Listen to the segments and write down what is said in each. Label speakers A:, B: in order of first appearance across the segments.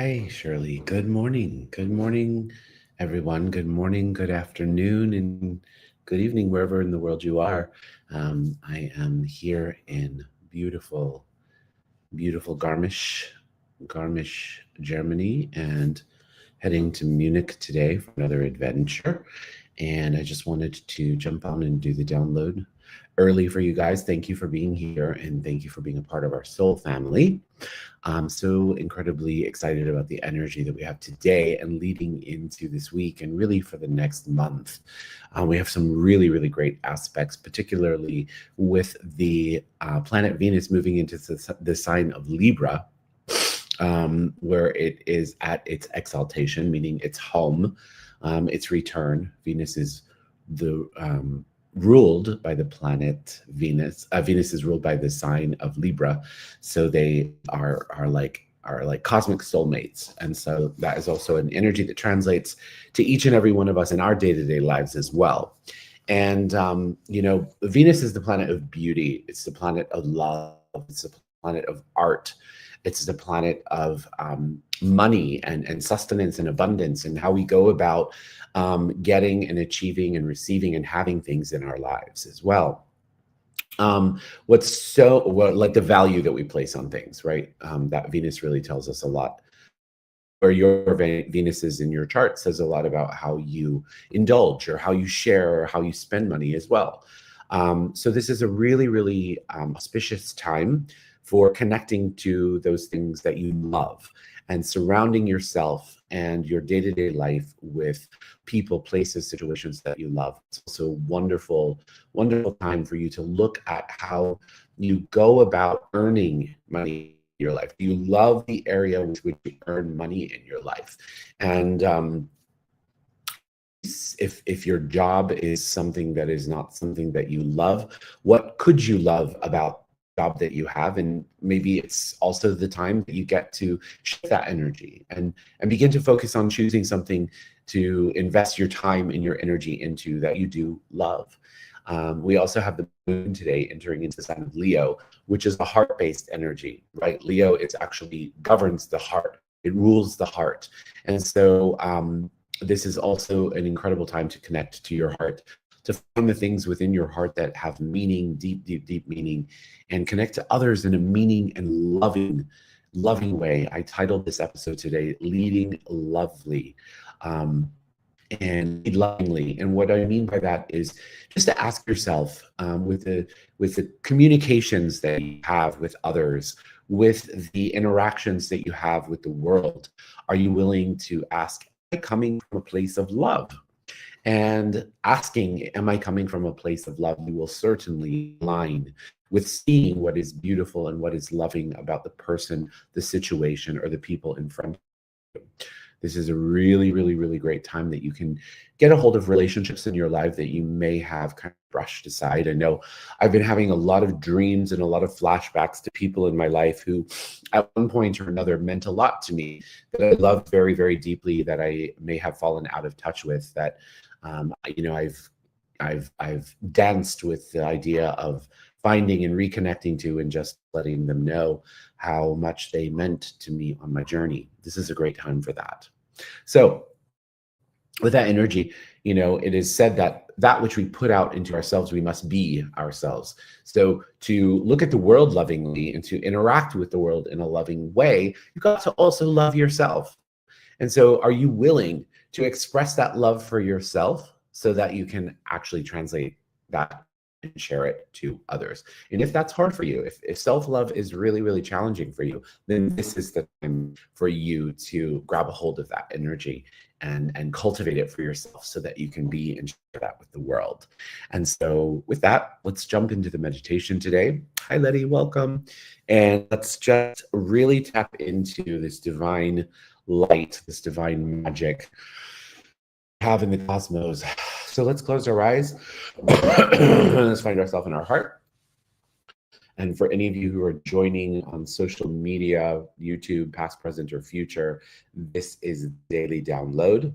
A: Hi, Shirley. Good morning. Good morning, everyone. Good morning, good afternoon, and good evening, wherever in the world you are. I am here in beautiful, beautiful Garmisch, Germany, and heading to Munich today for another adventure. And I just wanted to jump on and do the download early for you guys. Thank you for being here, and thank you for being a part of our soul family. I'm so incredibly excited about the energy that we have today and leading into this week and really for the next month. We have some really, really great aspects, particularly with the planet Venus moving into the sign of Libra, where it is at its exaltation, meaning its home, its return. Venus is the ruled by the planet Venus. Venus is ruled by the sign of Libra, so they are like cosmic soulmates, and so that is also an energy that translates to each and every one of us in our day-to-day lives as well. And Venus is the planet of beauty. It's the planet of love. It's the planet of art. It's the planet of money and sustenance and abundance, and how we go about getting and achieving and receiving and having things in our lives as well. Like the value that we place on things, right? That Venus really tells us a lot. Where your Venus is in your chart says a lot about how you indulge or how you share or how you spend money as well. So this is a really, really auspicious time for connecting to those things that you love and surrounding yourself and your day-to-day life with people, places, situations that you love. It's also a wonderful, wonderful time for you to look at how you go about earning money in your life. Do you love the area in which you earn money in your life? And if your job is something that is not something that you love, what could you love about the job that you have? And maybe it's also the time that you get to shift that energy and begin to focus on choosing something to invest your time and your energy into that you do love. We also have the moon today entering into the sign of Leo, which is a heart-based energy, right? Leo is actually governs the heart. It rules the heart. And so this is also an incredible time to connect to your heart, to find the things within your heart that have meaning, deep, deep, deep meaning, and connect to others in a meaning and loving way. I titled this episode today, Leading Lovely. And lead lovingly. And what I mean by that is just to ask yourself, with the communications that you have with others, with the interactions that you have with the world, are you willing to ask, am I coming from a place of love? And asking, am I coming from a place of love? You will certainly align with seeing what is beautiful and what is loving about the person, the situation, or the people in front of you. This is a really, really, really great time that you can get a hold of relationships in your life that you may have kind of brushed aside. I know I've been having a lot of dreams and a lot of flashbacks to people in my life who at one point or another meant a lot to me, that I loved very, very deeply, that I may have fallen out of touch with, that I've danced with the idea of finding and reconnecting to, and just letting them know how much they meant to me on my journey. This is a great time for that. So with that energy, it is said that that which we put out into ourselves, we must be ourselves. So to look at the world lovingly and to interact with the world in a loving way, you've got to also love yourself. And so are you willing to express that love for yourself so that you can actually translate that and share it to others? And if that's hard for you, if self-love is really, really challenging for you, then this is the time for you to grab a hold of that energy and cultivate it for yourself so that you can be and share that with the world. And so with that, let's jump into the meditation today. Hi, Letty, welcome. And let's just really tap into this divine light, this divine magic we have in the cosmos. So let's close our eyes. Let's find ourselves in our heart. And for any of you who are joining on social media, YouTube, past, present, or future, this is daily download,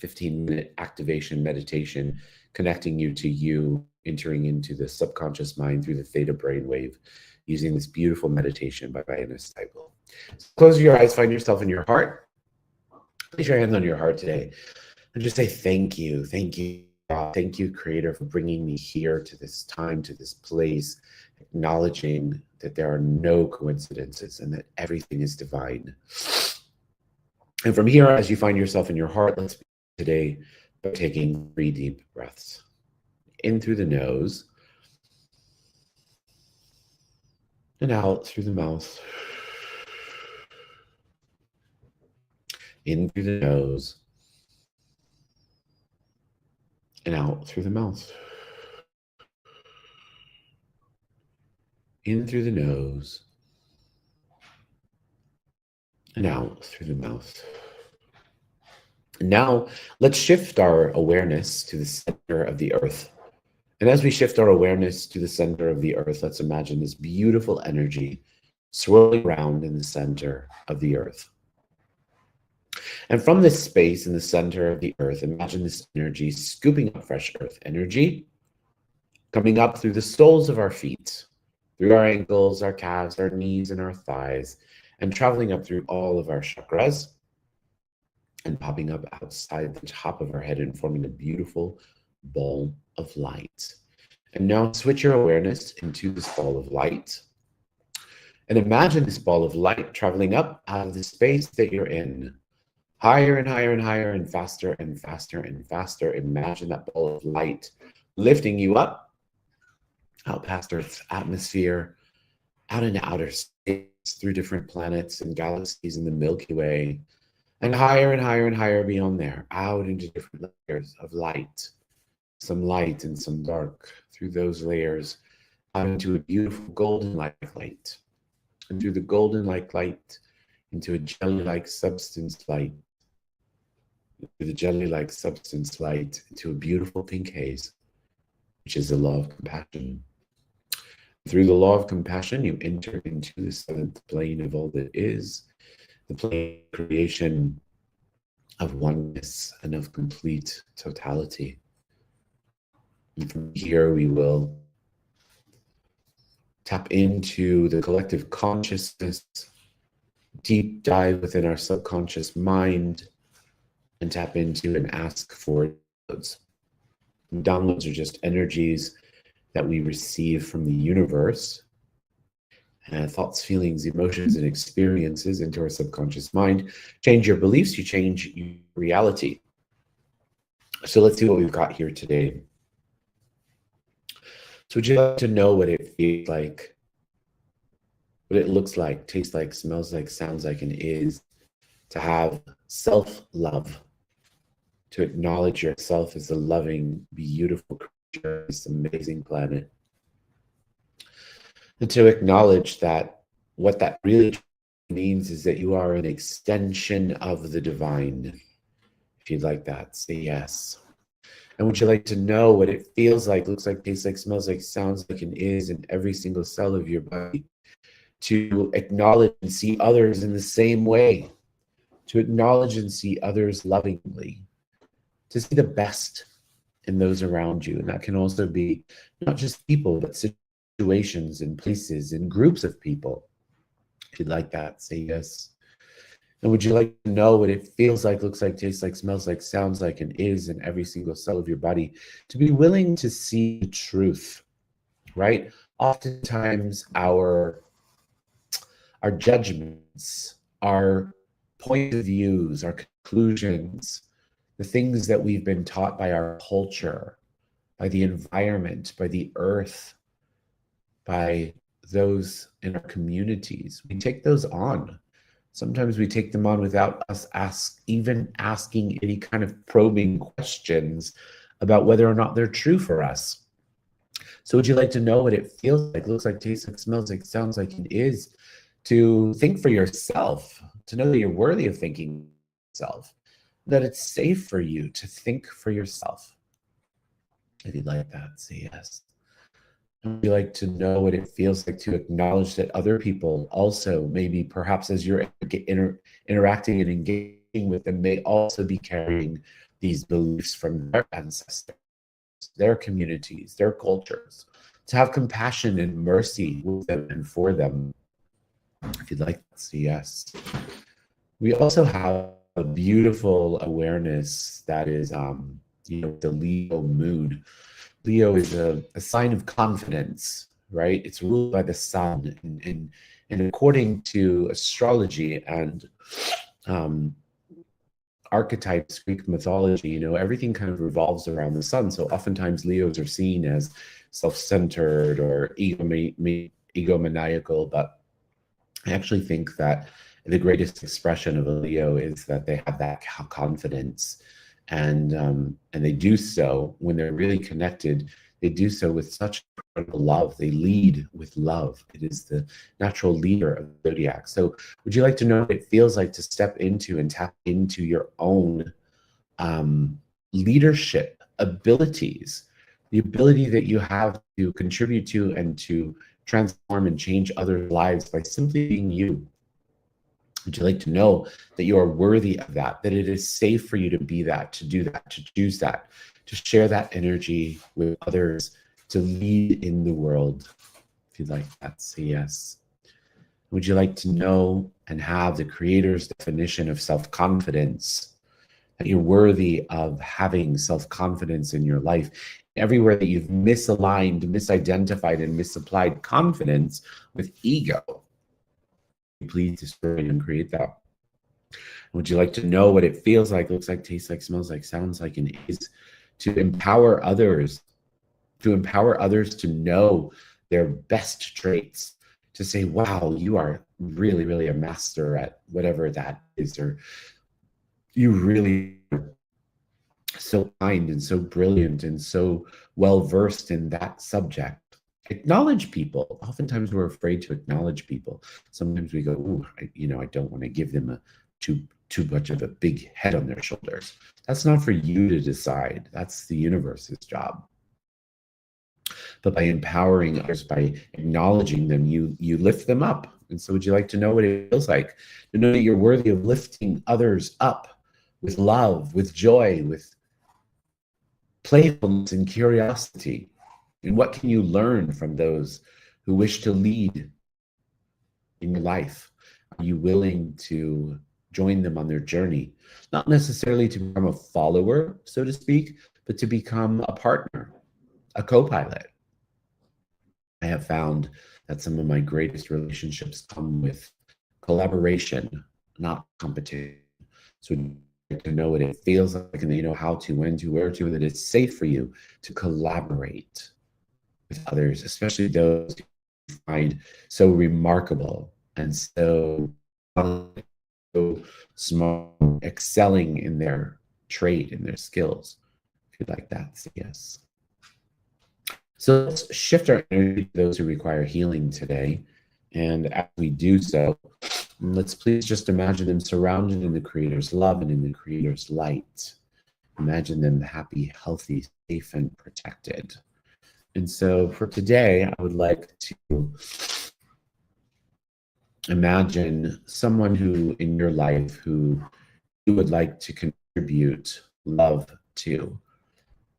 A: 15-minute activation meditation, connecting you to you, entering into the subconscious mind through the theta brainwave, using this beautiful meditation by Venusian. So close your eyes, find yourself in your heart. Place your hands on your heart today and just say thank you. Thank you, God. Thank you, Creator, for bringing me here to this time, to this place, acknowledging that there are no coincidences and that everything is divine. And from here, as you find yourself in your heart, let's begin today by taking 3 deep breaths. In through the nose and out through the mouth. In through the nose and out through the mouth. In through the nose and out through the mouth. Now, let's shift our awareness to the center of the earth. And as we shift our awareness to the center of the earth, let's imagine this beautiful energy swirling around in the center of the earth. And from this space in the center of the earth, imagine this energy scooping up fresh earth energy, coming up through the soles of our feet, through our ankles, our calves, our knees, and our thighs, and traveling up through all of our chakras, and popping up outside the top of our head and forming a beautiful ball of light. And now switch your awareness into this ball of light. And imagine this ball of light traveling up out of the space that you're in. Higher and higher and higher and faster and faster and faster. Imagine that ball of light lifting you up, out past Earth's atmosphere, out into outer space, through different planets and galaxies in the Milky Way, and higher and higher and higher beyond there, out into different layers of light, some light and some dark, through those layers, out into a beautiful golden light, and through the golden light, into a jelly-like substance light, through the jelly-like substance light, into a beautiful pink haze, which is the law of compassion. Through the law of compassion, you enter into the 7th plane of all that is, the plane of creation, of oneness, and of complete totality. And from here, we will tap into the collective consciousness, deep dive within our subconscious mind, and tap into and ask for downloads. And downloads are just energies that we receive from the universe, thoughts, feelings, emotions, and experiences into our subconscious mind. Change your beliefs, you change your reality. So let's see what we've got here today. So would you like to know what it feels like, what it looks like, tastes like, smells like, sounds like, and is to have self-love, to acknowledge yourself as a loving, beautiful creature, this amazing planet, and to acknowledge that what that really means is that you are an extension of the divine. If you'd like that, say yes. And would you like to know what it feels like, looks like, tastes like, smells like, sounds like, and is in every single cell of your body? To acknowledge and see others in the same way, to acknowledge and see others lovingly, to see the best in those around you. And that can also be not just people, but situations and places and groups of people. If you'd like that, say yes. And would you like to know what it feels like, looks like, tastes like, smells like, sounds like, and is in every single cell of your body? To be willing to see the truth, right? Oftentimes our judgments, our point of views, our conclusions, the things that we've been taught by our culture, by the environment, by the earth, by those in our communities, we take those on. Sometimes we take them on without us even asking any kind of probing questions about whether or not they're true for us. So would you like to know what it feels like, looks like, tastes like, smells like, sounds like, it is to think for yourself, to know that you're worthy of thinking for yourself, that it's safe for you to think for yourself? If you'd like that, say yes. Would you like to know what it feels like to acknowledge that other people also, maybe perhaps as you're interacting and engaging with them, may also be carrying these beliefs from their ancestors, their communities, their cultures, to have compassion and mercy with them and for them? If you'd like to say yes. We also have a beautiful awareness that is, the Leo mood. Leo is a sign of confidence, right? It's ruled by the sun. And according to astrology and um, archetypes, Greek mythology, everything kind of revolves around the sun. So oftentimes Leos are seen as self-centered or egomaniacal, but I actually think that the greatest expression of a Leo is that they have that confidence, and they do so when they're really connected. They do so with such incredible love. They lead with love. It is the natural leader of the zodiac. So, would you like to know what it feels like to step into and tap into your own leadership abilities, the ability that you have to contribute to and to transform and change others' lives by simply being you? Would you like to know that you are worthy of that, that it is safe for you to be that, to do that, to choose that, to share that energy with others, to lead in the world? If you'd like that, say yes. Would you like to know and have the Creator's definition of self-confidence, that you're worthy of having self-confidence in your life? Everywhere that you've misaligned, misidentified, and misapplied confidence with ego, please destroy and create that. Would you like to know what it feels like, looks like, tastes like, smells like, sounds like, and is to empower others, to know their best traits, to say, wow, you are really, really a master at whatever that is, or you really are so kind and so brilliant and so well versed in that subject. Acknowledge people. Oftentimes we're afraid to acknowledge people. Sometimes we go, ooh, I don't want to give them too much of a big head on their shoulders. That's not for you to decide. That's the universe's job. But by empowering others, by acknowledging them, you lift them up. And so would you like to know what it feels like to know that you're worthy of lifting others up with love, with joy, with playfulness and curiosity? And what can you learn from those who wish to lead in your life? Are you willing to join them on their journey? Not necessarily to become a follower, so to speak, but to become a partner, a co-pilot. I have found that some of my greatest relationships come with collaboration, not competition. So to know what it feels like, and you know how to, when to, where to, and that it's safe for you to collaborate with others, especially those you find so remarkable and so smart, excelling in their trade, in their skills. If you'd like that, say yes. So let's shift our energy to those who require healing today. And as we do so, let's please just imagine them surrounded in the Creator's love and in the Creator's light. Imagine them happy, healthy, safe, and protected. And so for today, I would like to imagine someone who in your life who you would like to contribute love to.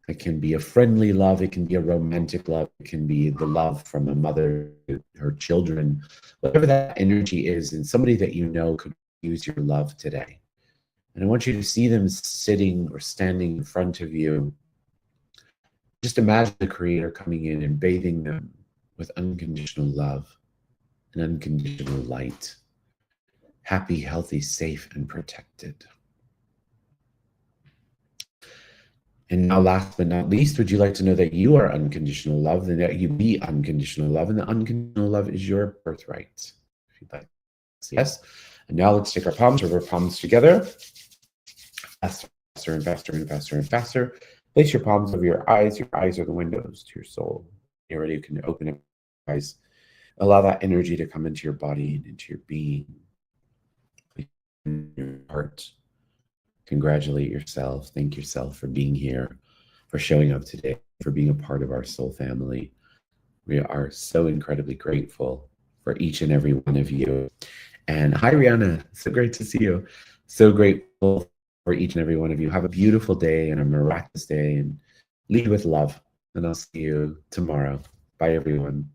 A: It can be a friendly love, it can be a romantic love, it can be the love from a mother to her children, whatever that energy is, and somebody that you know could use your love today. And I want you to see them sitting or standing in front of you. Just imagine the Creator coming in and bathing them with unconditional love and unconditional light. Happy, healthy, safe, and protected. And now, last but not least, would you like to know that you are unconditional love, and that you be unconditional love, and that unconditional love is your birthright? If you'd like to say yes. And now let's take our palms, rub our palms together. Faster, faster, and faster, and faster, and faster. Place your palms over your eyes. Your eyes are the windows to your soul. You're ready, you can open up your eyes. Allow that energy to come into your body and into your being, your heart. Congratulate yourself. Thank yourself for being here, for showing up today, for being a part of our soul family. We are so incredibly grateful for each and every one of you. And hi, Rihanna. So great to see you. So grateful for each and every one of you. Have a beautiful day and a miraculous day, and lead with love. And I'll see you tomorrow. Bye, everyone.